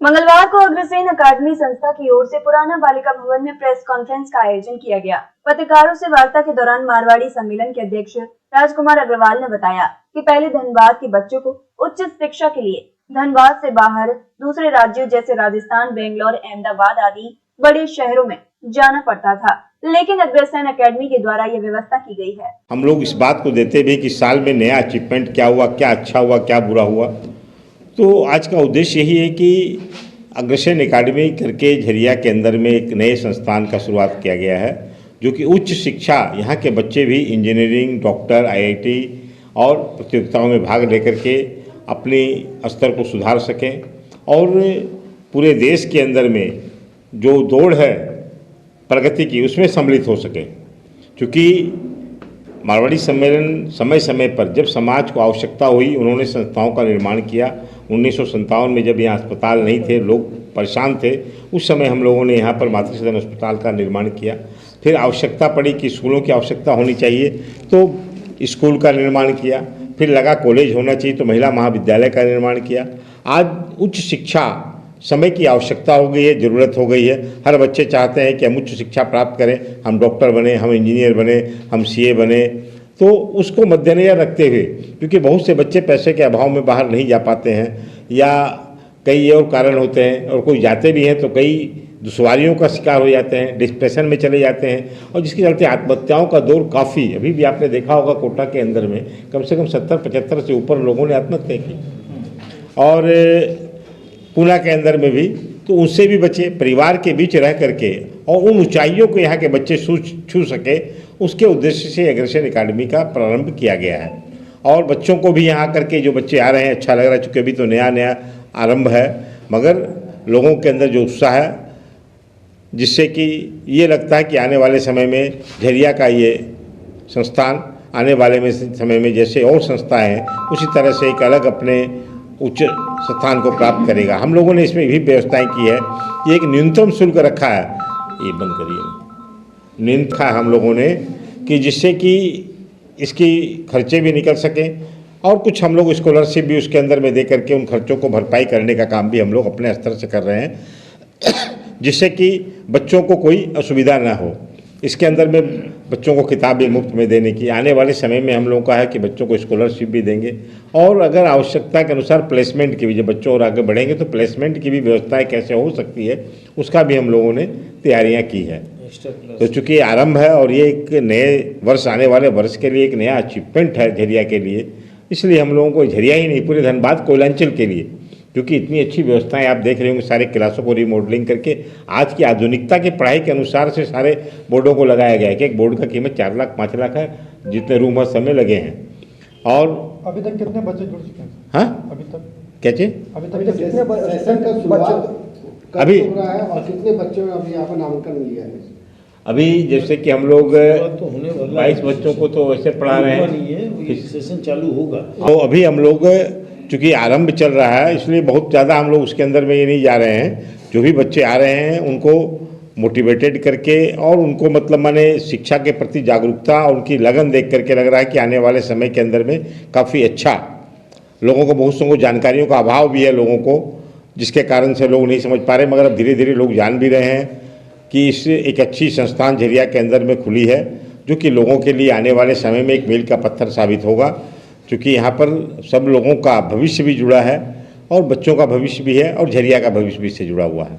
मंगलवार को अग्रसेन अकादमी संस्था की ओर से पुराना बालिका भवन में प्रेस कॉन्फ्रेंस का आयोजन किया गया। पत्रकारों से वार्ता के दौरान मारवाड़ी सम्मेलन के अध्यक्ष राजकुमार अग्रवाल ने बताया कि पहले धनबाद के बच्चों को उच्च शिक्षा के लिए धनबाद से बाहर दूसरे राज्यों जैसे राजस्थान, बेंगलोर, अहमदाबाद आदि बड़े शहरों में जाना पड़ता था, लेकिन अग्रसेन अकेडमी के द्वारा यह व्यवस्था की गई है। हम लोग इस बात को देते भी कि साल में नया अचीवमेंट क्या हुआ, क्या अच्छा हुआ, क्या बुरा हुआ। तो आज का उद्देश्य यही है कि अग्रसेन अकादमी करके झरिया के अंदर में एक नए संस्थान का शुरुआत किया गया है, जो कि उच्च शिक्षा, यहाँ के बच्चे भी इंजीनियरिंग, डॉक्टर, आईआईटी और प्रतियोगिताओं में भाग लेकर के अपने स्तर को सुधार सकें और पूरे देश के अंदर में जो दौड़ है प्रगति की उसमें सम्मिलित हो सके। क्योंकि मारवाड़ी सम्मेलन समय समय पर जब समाज को आवश्यकता हुई, उन्होंने संस्थाओं का निर्माण किया। 1957 में जब यहाँ अस्पताल नहीं थे, लोग परेशान थे, उस समय हम लोगों ने यहाँ पर मातृ सदन अस्पताल का निर्माण किया। फिर आवश्यकता पड़ी कि स्कूलों की आवश्यकता होनी चाहिए, तो स्कूल का निर्माण किया। फिर लगा कॉलेज होना चाहिए, तो महिला महाविद्यालय का निर्माण किया। आज उच्च शिक्षा समय की आवश्यकता हो गई है, ज़रूरत हो गई है। हर बच्चे चाहते हैं कि हम उच्च शिक्षा प्राप्त करें, हम डॉक्टर बने, हम इंजीनियर बने, हम सीए बने। तो उसको मद्देनजर रखते हुए, क्योंकि बहुत से बच्चे पैसे के अभाव में बाहर नहीं जा पाते हैं या कई और कारण होते हैं, और कोई जाते भी हैं तो कई दुश्वारियों का शिकार हो जाते हैं, डिप्रेशन में चले जाते हैं, और जिसके चलते आत्महत्याओं का दौर काफ़ी, अभी भी आपने देखा होगा कोटा के अंदर में कम से कम 70-75 से ऊपर लोगों ने आत्महत्या की, और पूना के अंदर में भी। तो उनसे भी बचे, परिवार के बीच रह करके और उन ऊंचाइयों को यहाँ के बच्चे छू सके, उसके उद्देश्य से अग्रसेन अकादमी का प्रारंभ किया गया है। और बच्चों को भी यहाँ करके जो बच्चे आ रहे हैं अच्छा लग रहा है, चूँकि अभी तो नया नया आरंभ है, मगर लोगों के अंदर जो उत्साह है, जिससे कि ये लगता है कि आने वाले समय में झरिया का ये संस्थान आने वाले समय में जैसे और संस्थाएँ हैं उसी तरह से एक अलग अपने उच्च स्थान को प्राप्त करेगा। हम लोगों ने इसमें भी व्यवस्थाएं की है कि एक न्यूनतम शुल्क रखा है, ये बंद करिए, न्यूनतम हम लोगों ने, कि जिससे कि इसकी खर्चे भी निकल सकें, और कुछ हम लोग स्कॉलरशिप भी उसके अंदर में दे करके उन खर्चों को भरपाई करने का काम भी हम लोग अपने स्तर से कर रहे हैं, जिससे कि बच्चों को कोई असुविधा ना हो। इसके अंदर में बच्चों को किताब भी मुफ्त में देने की, आने वाले समय में हम लोगों का है कि बच्चों को स्कॉलरशिप भी देंगे, और अगर आवश्यकता के अनुसार प्लेसमेंट की भी, जब बच्चों और आगे बढ़ेंगे तो प्लेसमेंट की भी व्यवस्थाएं कैसे हो सकती है उसका भी हम लोगों ने तैयारियां की है। तो चूँकि आरंभ है और ये एक नए वर्ष, आने वाले वर्ष के लिए एक नया अचीवमेंट है झरिया के लिए, इसलिए हम लोगों को झरिया ही नहीं, पूरे धनबाद कोयलांचल के लिए, क्योंकि इतनी अच्छी व्यवस्थाएं आप देख रहे होंगे, सारे क्लासों को रिमॉडलिंग करके आज की आधुनिकता की पढ़ाई के अनुसार से सारे बोर्डों को लगाया गया है कि एक बोर्ड का कीमत 4 लाख 5 लाख है, जितने रूम हर समय लगे हैं। और अभी तक कितने बच्चे जुड़ चुके हैं? हाँ, अभी तक क्या चीज? अभी तक कितने बच्चे अभी और कितने बच्चों ने अभी यहाँ पर नामांकन लिया है? अभी जैसे कि हम लोग 22 बच्चों को तो वैसे पढ़ा रहे हैं, सेशन चालू होगा। तो अभी हम लोग चूँकि आरंभ चल रहा है, इसलिए बहुत ज़्यादा हम लोग उसके अंदर में ये नहीं जा रहे हैं। जो भी बच्चे आ रहे हैं उनको मोटिवेटेड करके और उनको मतलब माने शिक्षा के प्रति जागरूकता और उनकी लगन देख करके लग रहा है कि आने वाले समय के अंदर में काफ़ी अच्छा, लोगों को बहुत सी जानकारियों का अभाव भी है लोगों को, जिसके कारण से लोग नहीं समझ पा रहे, मगर अब धीरे धीरे लोग जान भी रहे हैं कि इस एक अच्छी संस्थान झरिया के अंदर में खुली है, जो कि लोगों के लिए आने वाले समय में एक मील का पत्थर साबित होगा। क्योंकि यहाँ पर सब लोगों का भविष्य भी जुड़ा है, और बच्चों का भविष्य भी है, और झरिया का भविष्य भी इससे जुड़ा हुआ है।